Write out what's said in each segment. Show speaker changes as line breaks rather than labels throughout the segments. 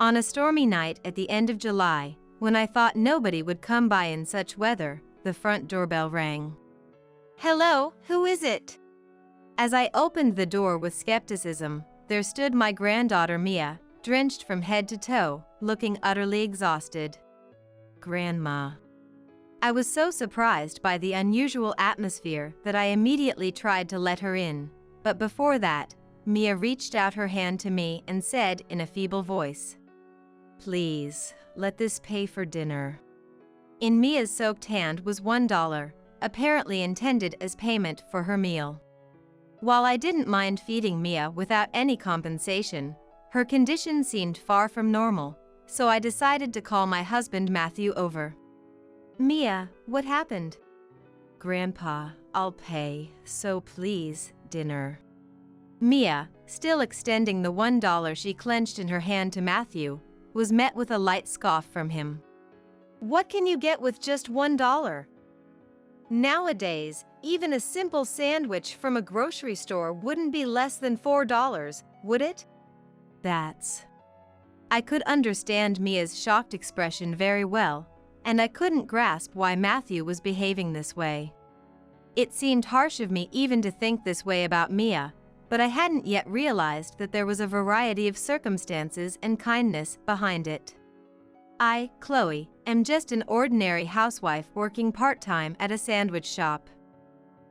On a stormy night at the end of July, when I thought nobody would come by in such weather, the front doorbell rang.
Hello, who is it?
As I opened the door with skepticism, there stood my granddaughter Mia, drenched from head to toe, looking utterly exhausted. Grandma. I was so surprised by the unusual atmosphere that I immediately tried to let her in, but before that, Mia reached out her hand to me and said in a feeble voice, "Please, let this pay for dinner." In Mia's soaked hand was $1, apparently intended as payment for her meal. While I didn't mind feeding Mia without any compensation, her condition seemed far from normal, so I decided to call my husband Matthew over. "Mia, what happened?" "Grandpa, I'll pay, so please, dinner." Mia, still extending the $1 she clenched in her hand to Matthew, was met with a light scoff from him.
What can you get with just $1? Nowadays, even a simple sandwich from a grocery store wouldn't be less than $4, would it?
I could understand Mia's shocked expression very well, and I couldn't grasp why Matthew was behaving this way. It seemed harsh of me even to think this way about Mia, but I hadn't yet realized that there was a variety of circumstances and kindness behind it. I, Chloe, am just an ordinary housewife working part-time at a sandwich shop.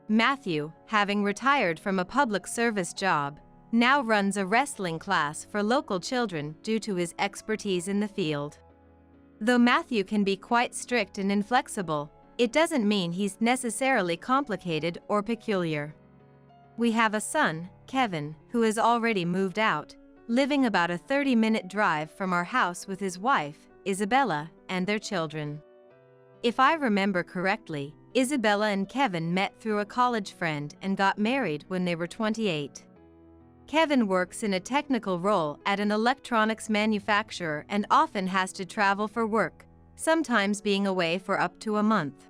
Matthew, having retired from a public service job, now runs a wrestling class for local children due to his expertise in the field. Though Matthew can be quite strict and inflexible, it doesn't mean he's necessarily complicated or peculiar. We have a son, Kevin, who has already moved out, living about a 30-minute drive from our house with his wife, Isabella, and their children. If I remember correctly, Isabella and Kevin met through a college friend and got married when they were 28. Kevin works in a technical role at an electronics manufacturer and often has to travel for work, sometimes being away for up to a month.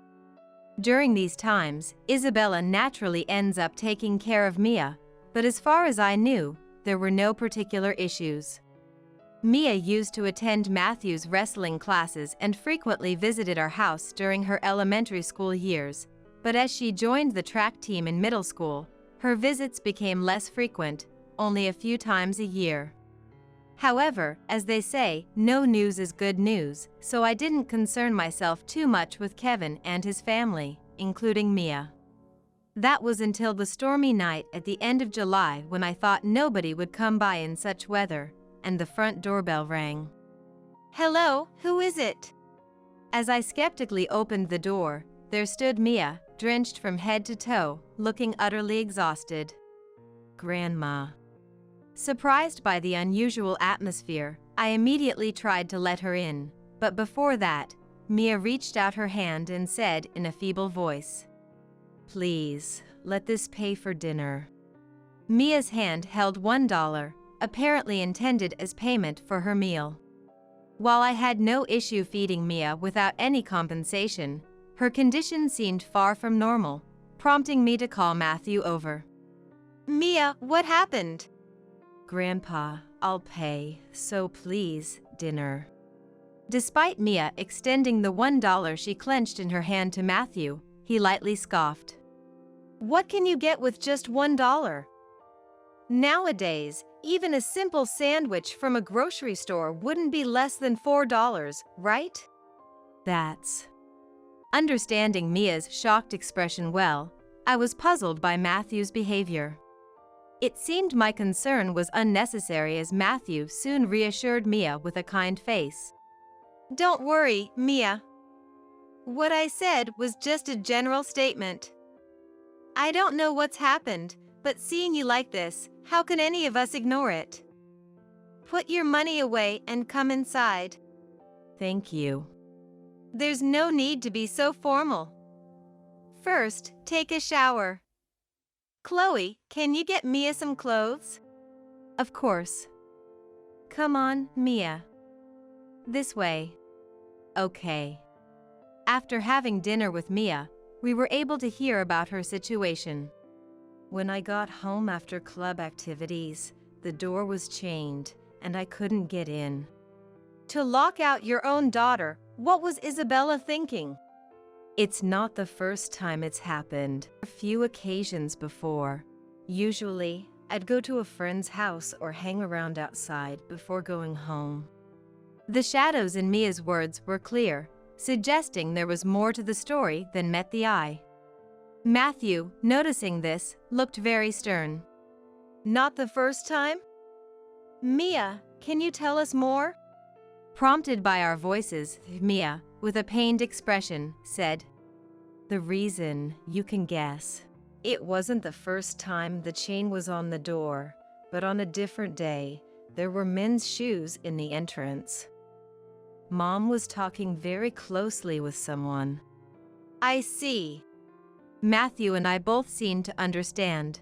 During these times, Isabella naturally ends up taking care of Mia, but as far as I knew, there were no particular issues. Mia used to attend Matthew's wrestling classes and frequently visited our house during her elementary school years, but as she joined the track team in middle school, her visits became less frequent, only a few times a year. However, as they say, no news is good news, so I didn't concern myself too much with Kevin and his family, including Mia. That was until the stormy night at the end of July when I thought nobody would come by in such weather, and the front doorbell rang.
Hello, who is it?
As I skeptically opened the door, there stood Mia, drenched from head to toe, looking utterly exhausted. Grandma. Surprised by the unusual atmosphere, I immediately tried to let her in, but before that, Mia reached out her hand and said in a feeble voice, "Please, let this pay for dinner." Mia's hand held $1, apparently intended as payment for her meal. While I had no issue feeding Mia without any compensation, her condition seemed far from normal, prompting me to call Matthew over.
"Mia, what happened?"
"Grandpa, I'll pay, so please, dinner." Despite Mia extending the $1 she clenched in her hand to Matthew, he lightly scoffed.
What can you get with just $1? Nowadays, even a simple sandwich from a grocery store wouldn't be less than $4, right?
Understanding Mia's shocked expression well, I was puzzled by Matthew's behavior. It seemed my concern was unnecessary as Matthew soon reassured Mia with a kind face.
Don't worry, Mia. What I said was just a general statement. I don't know what's happened, but seeing you like this, how can any of us ignore it? Put your money away and come inside.
Thank you.
There's no need to be so formal. First, take a shower. Chloe, can you get Mia some clothes?
Of course. Come on, Mia. This way. Okay. After having dinner with Mia, we were able to hear about her situation. When I got home after club activities, the door was chained, and I couldn't get in.
To lock out your own daughter, what was Isabella thinking?
It's not the first time it's happened. A few occasions before. Usually, I'd go to a friend's house or hang around outside before going home. The shadows in Mia's words were clear, suggesting there was more to the story than met the eye. Matthew, noticing this, looked very stern.
Not the first time? Mia, can you tell us more?
Prompted by our voices, Mia, with a pained expression, said, "The reason, you can guess. It wasn't the first time the chain was on the door, but on a different day, there were men's shoes in the entrance. Mom was talking very closely with someone."
I see.
Matthew and I both seemed to understand.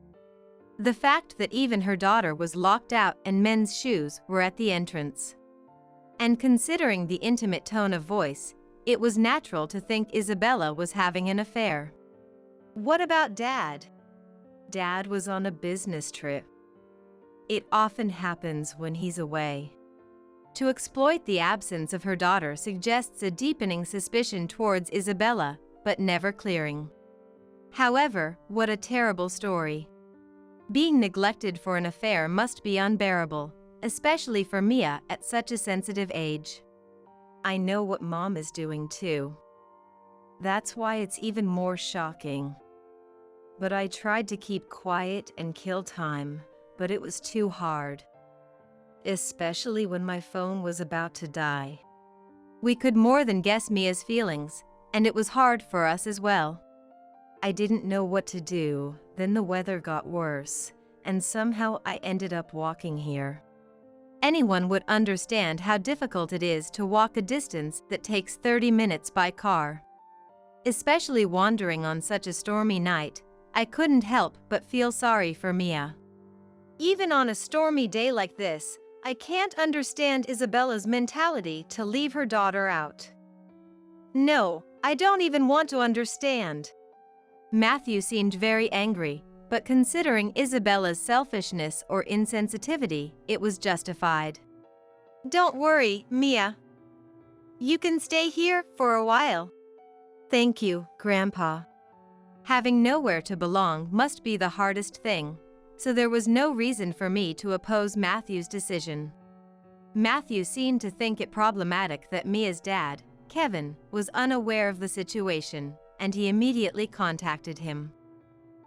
The fact that even her daughter was locked out and men's shoes were at the entrance. And considering the intimate tone of voice, it was natural to think Isabella was having an affair.
What about Dad?
Dad was on a business trip. It often happens when he's away. To exploit the absence of her daughter suggests a deepening suspicion towards Isabella, but never clearing. However, what a terrible story. Being neglected for an affair must be unbearable, especially for Mia at such a sensitive age. I know what Mom is doing too. That's why it's even more shocking. But I tried to keep quiet and kill time, but it was too hard. Especially when my phone was about to die. We could more than guess Mia's feelings, and it was hard for us as well. I didn't know what to do, then the weather got worse, and somehow I ended up walking here. Anyone would understand how difficult it is to walk a distance that takes 30 minutes by car. Especially wandering on such a stormy night, I couldn't help but feel sorry for Mia.
Even on a stormy day like this, I can't understand Isabella's mentality to leave her daughter out. No, I don't even want to understand.
Matthew seemed very angry, but considering Isabella's selfishness or insensitivity, it was justified.
Don't worry, Mia. You can stay here for a while.
Thank you, Grandpa. Having nowhere to belong must be the hardest thing, so there was no reason for me to oppose Matthew's decision. Matthew seemed to think it problematic that Mia's dad, Kevin, was unaware of the situation, and he immediately contacted him.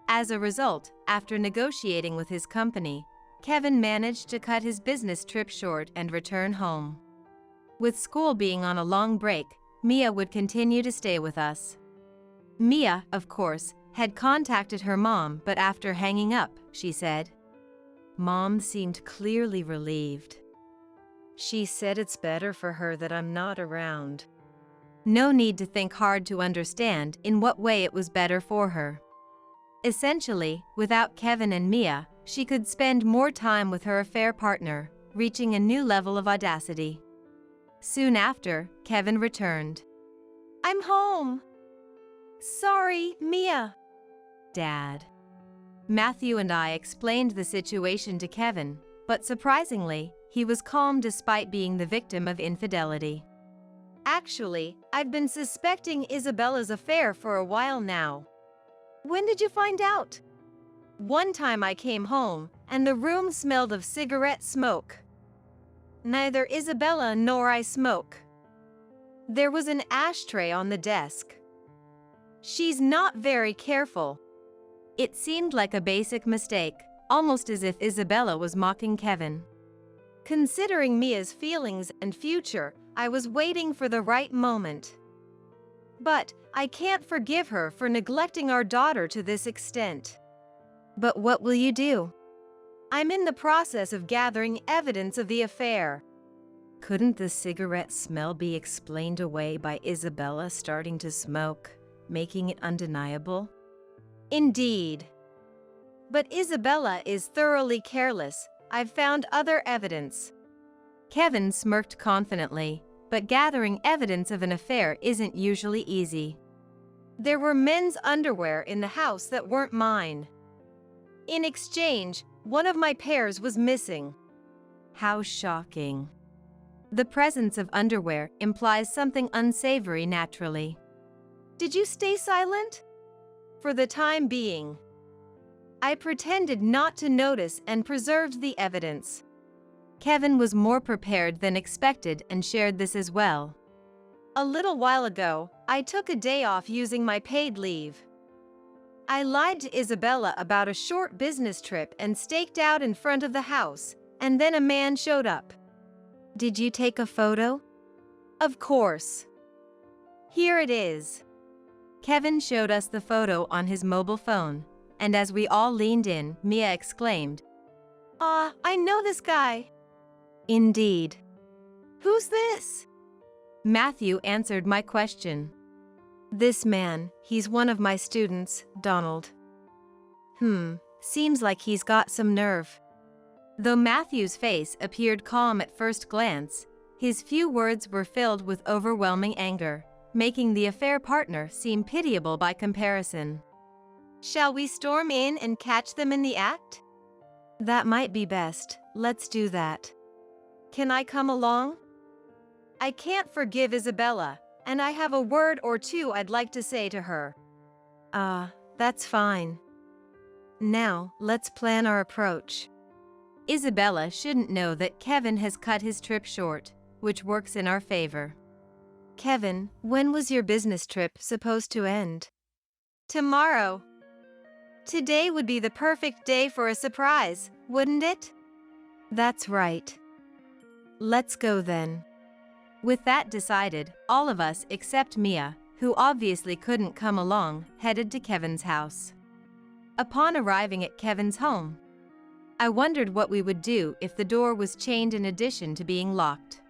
As a result, after negotiating with his company, Kevin managed to cut his business trip short and return home. With school being on a long break, Mia would continue to stay with us. Mia, of course, had contacted her mom, but after hanging up, she said, "Mom seemed clearly relieved. She said it's better for her that I'm not around." No need to think hard to understand in what way it was better for her. Essentially, without Kevin and Mia, she could spend more time with her affair partner, reaching a new level of audacity. Soon after, Kevin returned.
I'm home. Sorry, Mia.
Dad. Matthew and I explained the situation to Kevin, but surprisingly, he was calm despite being the victim of infidelity.
Actually, I've been suspecting Isabella's affair for a while now. When did you find out? One time I came home, and the room smelled of cigarette smoke. Neither Isabella nor I smoke. There was an ashtray on the desk. She's not very careful.
It seemed like a basic mistake, almost as if Isabella was mocking Kevin.
Considering Mia's feelings and future, I was waiting for the right moment. But I can't forgive her for neglecting our daughter to this extent.
But what will you do?
I'm in the process of gathering evidence of the affair.
Couldn't the cigarette smell be explained away by Isabella starting to smoke, making it undeniable?
Indeed. But Isabella is thoroughly careless. I've found other evidence.
Kevin smirked confidently, but gathering evidence of an affair isn't usually easy.
There were men's underwear in the house that weren't mine. In exchange, one of my pairs was missing.
How shocking. The presence of underwear implies something unsavory naturally.
Did you stay silent? For the time being. I pretended not to notice and preserved the evidence.
Kevin was more prepared than expected and shared this as well.
A little while ago, I took a day off using my paid leave. I lied to Isabella about a short business trip and staked out in front of the house, and then a man showed up.
Did you take a photo?
Of course. Here it is.
Kevin showed us the photo on his mobile phone, and as we all leaned in, Mia exclaimed,
I know this guy."
"Indeed."
"Who's this?"
Matthew answered my question.
"This man, he's one of my students, Donald."
Seems like he's got some nerve." Though Matthew's face appeared calm at first glance, his few words were filled with overwhelming anger, making the affair partner seem pitiable by comparison.
"Shall we storm in and catch them in the act?"
"That might be best. Let's do that."
"Can I come along?" "I can't forgive Isabella, and I have a word or two I'd like to say to her."
That's fine. Now, let's plan our approach. Isabella shouldn't know that Kevin has cut his trip short, which works in our favor. "Kevin, when was your business trip supposed to end?"
"Tomorrow." "Today would be the perfect day for a surprise, wouldn't it?"
"That's right. Let's go then." With that decided, all of us except Mia, who obviously couldn't come along, headed to Kevin's house. Upon arriving at Kevin's home, I wondered what we would do if the door was chained in addition to being locked.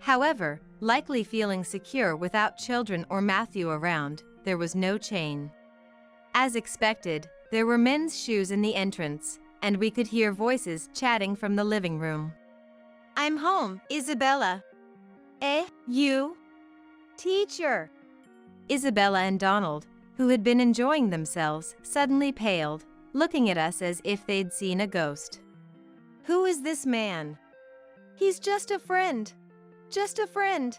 However, likely feeling secure without children or Matthew around, there was no chain. As expected, there were men's shoes in the entrance, and we could hear voices chatting from the living room.
"I'm home, Isabella." You?" "Teacher."
Isabella and Donald, who had been enjoying themselves, suddenly paled, looking at us as if they'd seen a ghost.
"Who is this man?" "He's just a friend. Just a friend."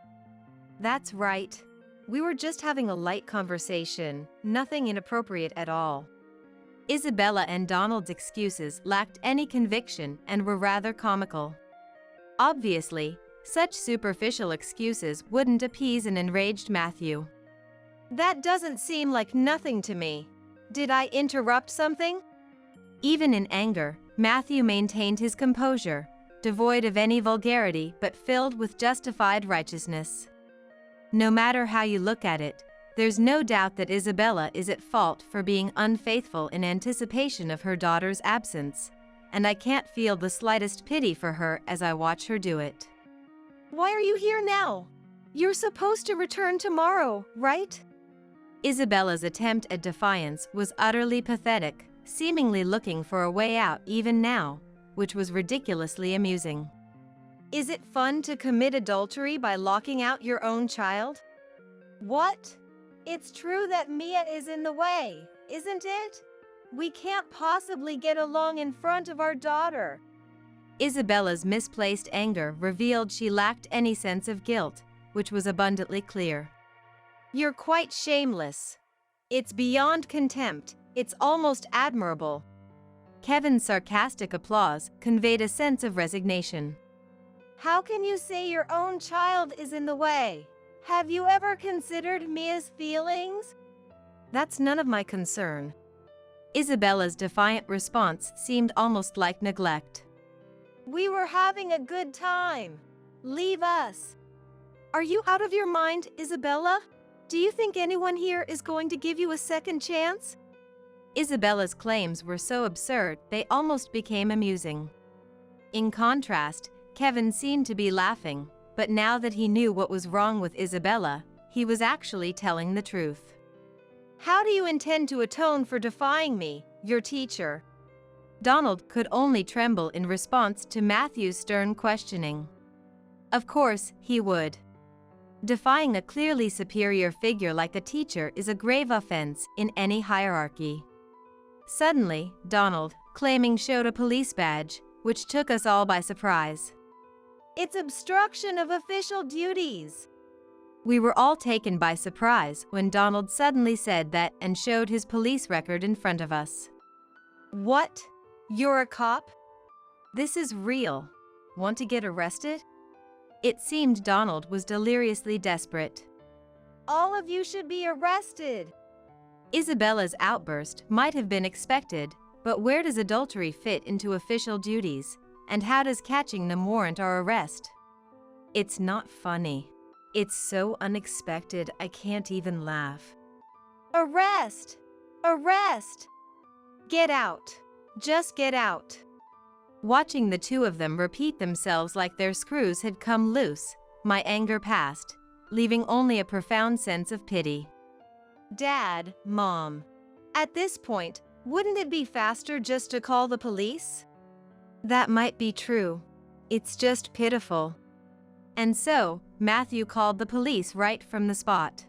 That's right. We were just having a light conversation, nothing inappropriate at all. Isabella and Donald's excuses lacked any conviction and were rather comical. Obviously, such superficial excuses wouldn't appease an enraged Matthew.
"That doesn't seem like nothing to me. Did I interrupt something?"
Even in anger, Matthew maintained his composure, devoid of any vulgarity but filled with justified righteousness. No matter how you look at it, there's no doubt that Isabella is at fault for being unfaithful in anticipation of her daughter's absence, and I can't feel the slightest pity for her as I watch her do it.
"Why are you here now? You're supposed to return tomorrow, right?"
Isabella's attempt at defiance was utterly pathetic, seemingly looking for a way out even now, which was ridiculously amusing.
"Is it fun to commit adultery by locking out your own child?" "What? It's true that Mia is in the way, isn't it? We can't possibly get along in front of our daughter."
Isabella's misplaced anger revealed she lacked any sense of guilt, which was abundantly clear.
"You're quite shameless. It's beyond contempt, it's almost admirable."
Kevin's sarcastic applause conveyed a sense of resignation.
"How can you say your own child is in the way? Have you ever considered Mia's feelings?"
"That's none of my concern." Isabella's defiant response seemed almost like neglect.
"We were having a good time. Leave us." "Are you out of your mind, Isabella? Do you think anyone here is going to give you a second chance?"
Isabella's claims were so absurd they almost became amusing. In contrast, Kevin seemed to be laughing, but now that he knew what was wrong with Isabella, he was actually telling the truth.
"How do you intend to atone for defying me, your teacher?"
Donald could only tremble in response to Matthew's stern questioning. Of course, he would. Defying a clearly superior figure like a teacher is a grave offense in any hierarchy. Suddenly, Donald, claiming showed a police badge, which took us all by surprise.
It's obstruction of official duties.
We were all taken by surprise when Donald suddenly said that and showed his police record in front of us.
What? You're a cop?
This is real. Want to get arrested? It seemed Donald was deliriously desperate.
All of you should be arrested.
Isabella's outburst might have been expected, but where does adultery fit into official duties, and how does catching them warrant our arrest? It's not funny. It's so unexpected I can't even laugh.
Arrest! Arrest! Get out. Just get out.
Watching the two of them repeat themselves like their screws had come loose, my anger passed, leaving only a profound sense of pity.
Dad, Mom. At this point, wouldn't it be faster just to call the police?
That might be true. It's just pitiful. And so, Matthew called the police right from the spot.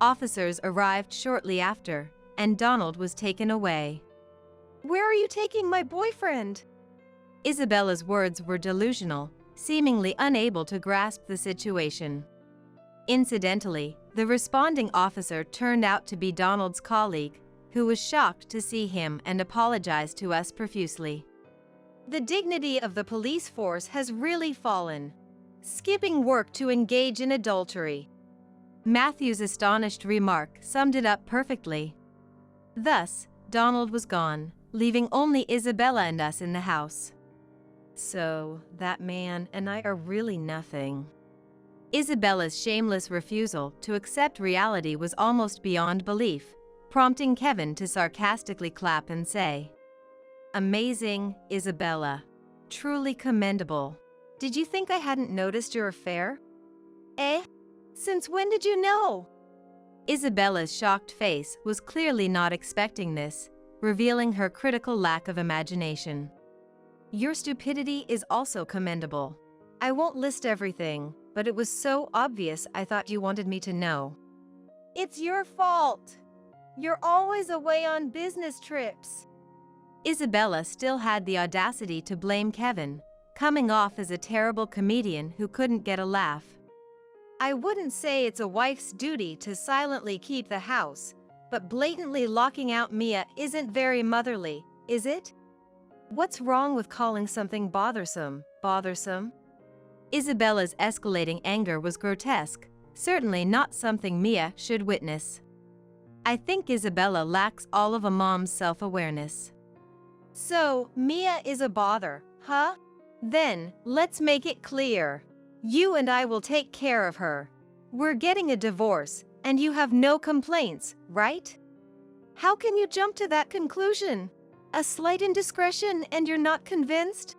Officers arrived shortly after, and Donald was taken away.
Where are you taking my boyfriend?
Isabella's words were delusional, seemingly unable to grasp the situation. Incidentally, the responding officer turned out to be Donald's colleague, who was shocked to see him and apologized to us profusely.
The dignity of the police force has really fallen. Skipping work to engage in adultery.
Matthew's astonished remark summed it up perfectly. Thus, Donald was gone, leaving only Isabella and us in the house. So, that man and I are really nothing. Isabella's shameless refusal to accept reality was almost beyond belief, prompting Kevin to sarcastically clap and say, "Amazing, Isabella. Truly commendable. Did you think I hadn't noticed your affair?"
Eh? Since when did you know?
Isabella's shocked face was clearly not expecting this, revealing her critical lack of imagination. "Your stupidity is also commendable. I won't list everything, but it was so obvious I thought you wanted me to know."
It's your fault. You're always away on business trips.
Isabella still had the audacity to blame Kevin, coming off as a terrible comedian who couldn't get a laugh.
I wouldn't say it's a wife's duty to silently keep the house, but blatantly locking out Mia isn't very motherly, is it?
What's wrong with calling something bothersome, bothersome? Isabella's escalating anger was grotesque, certainly not something Mia should witness. I think Isabella lacks all of a mom's self-awareness.
So, Mia is a bother, huh? Then, let's make it clear. You and I will take care of her. We're getting a divorce, and you have no complaints, right? How can you jump to that conclusion? A slight indiscretion and you're not convinced?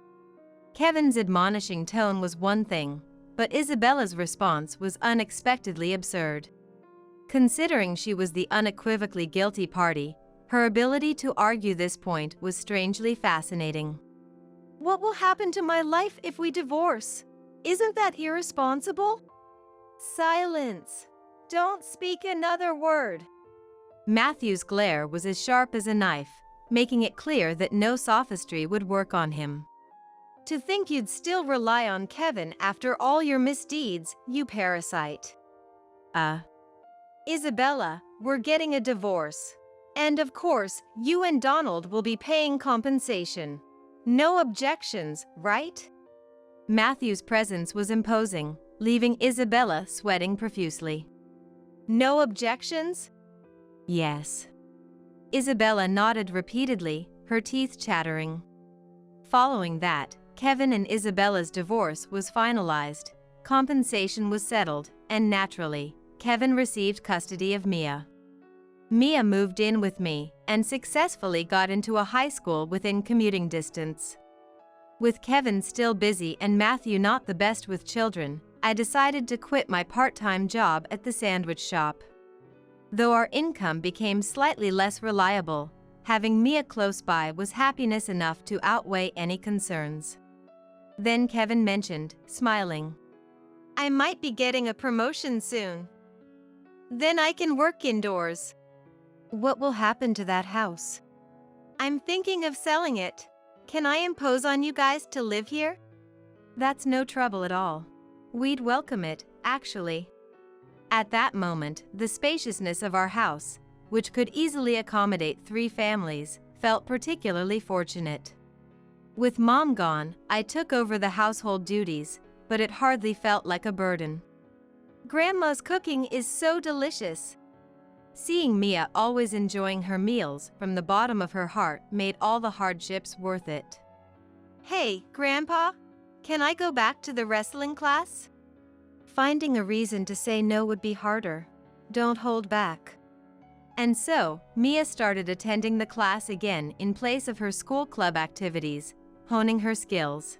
Kevin's admonishing tone was one thing, but Isabella's response was unexpectedly absurd. Considering she was the unequivocally guilty party, her ability to argue this point was strangely fascinating.
What will happen to my life if we divorce? Isn't that irresponsible? Silence. Don't speak another word.
Matthew's glare was as sharp as a knife, making it clear that no sophistry would work on him.
To think you'd still rely on Kevin after all your misdeeds, you parasite. Isabella, we're getting a divorce. And of course, you and Donald will be paying compensation. No objections, right?
Matthew's presence was imposing, leaving Isabella sweating profusely.
No objections?
Yes. Isabella nodded repeatedly, her teeth chattering. Following that, Kevin and Isabella's divorce was finalized, compensation was settled, and naturally, Kevin received custody of Mia. Mia moved in with me and successfully got into a high school within commuting distance. With Kevin still busy and Matthew not the best with children, I decided to quit my part-time job at the sandwich shop. Though our income became slightly less reliable, having Mia close by was happiness enough to outweigh any concerns. Then Kevin mentioned, smiling,
I might be getting a promotion soon. Then I can work indoors.
What will happen to that house?
I'm thinking of selling it. Can I impose on you guys to live here?
That's no trouble at all. We'd welcome it, actually. At that moment, the spaciousness of our house, which could easily accommodate 3 families, felt particularly fortunate. With Mom gone, I took over the household duties, but it hardly felt like a burden.
Grandma's cooking is so delicious.
Seeing Mia always enjoying her meals from the bottom of her heart made all the hardships worth it.
Hey, Grandpa, can I go back to the wrestling class?
Finding a reason to say no would be harder. Don't hold back. And so, Mia started attending the class again in place of her school club activities, honing her skills.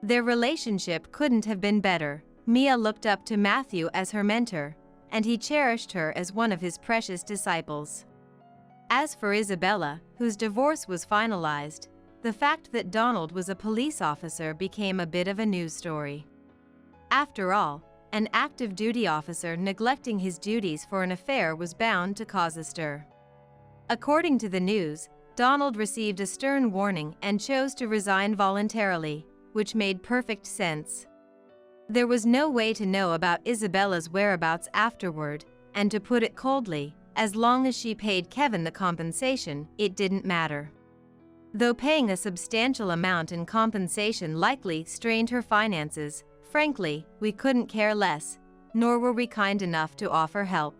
Their relationship couldn't have been better. Mia looked up to Matthew as her mentor, and he cherished her as one of his precious disciples. As for Isabella, whose divorce was finalized, the fact that Donald was a police officer became a bit of a news story. After all, an active duty officer neglecting his duties for an affair was bound to cause a stir. According to the news, Donald received a stern warning and chose to resign voluntarily, which made perfect sense. There was no way to know about Isabella's whereabouts afterward, and to put it coldly, as long as she paid Kevin the compensation, it didn't matter. Though paying a substantial amount in compensation likely strained her finances, frankly, we couldn't care less, nor were we kind enough to offer help.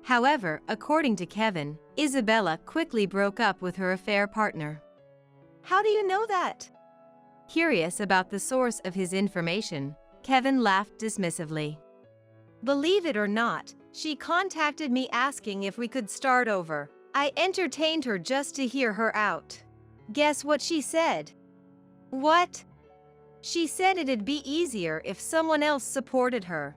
However, according to Kevin, Isabella quickly broke up with her affair partner.
How do you know that?
Curious about the source of his information, Kevin laughed dismissively.
Believe it or not, she contacted me asking if we could start over. I entertained her just to hear her out. Guess what she said? What? She said it'd be easier if someone else supported her.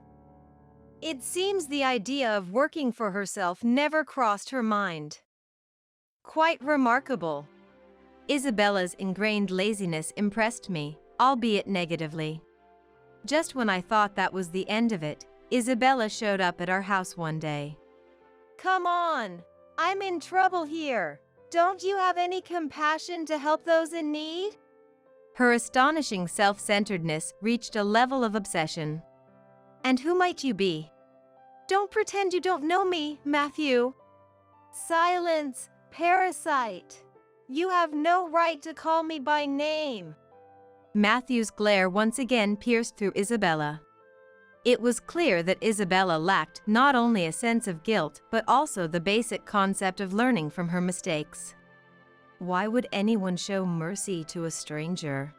It seems the idea of working for herself never crossed her mind. Quite remarkable.
Isabella's ingrained laziness impressed me, albeit negatively. Just when I thought that was the end of it, Isabella showed up at our house one day.
Come on, I'm in trouble here. Don't you have any compassion to help those in need?
Her astonishing self-centeredness reached a level of obsession. And who might you be?
Don't pretend you don't know me, Matthew. Silence, parasite. You have no right to call me by name.
Matthew's glare once again pierced through Isabella. It was clear that Isabella lacked not only a sense of guilt but also the basic concept of learning from her mistakes. Why would anyone show mercy to a stranger?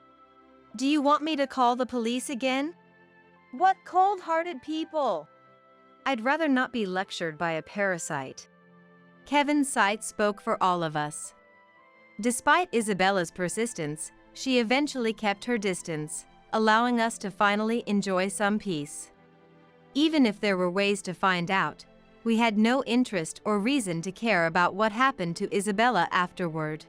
Do you want me to call the police again? What cold-hearted people!
I'd rather not be lectured by a parasite. Kevin's sight spoke for all of us. Despite Isabella's persistence, she eventually kept her distance, allowing us to finally enjoy some peace. Even if there were ways to find out, we had no interest or reason to care about what happened to Isabella afterward.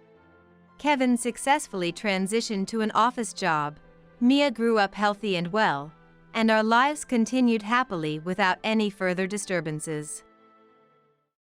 Kevin successfully transitioned to an office job, Mia grew up healthy and well, and our lives continued happily without any further disturbances.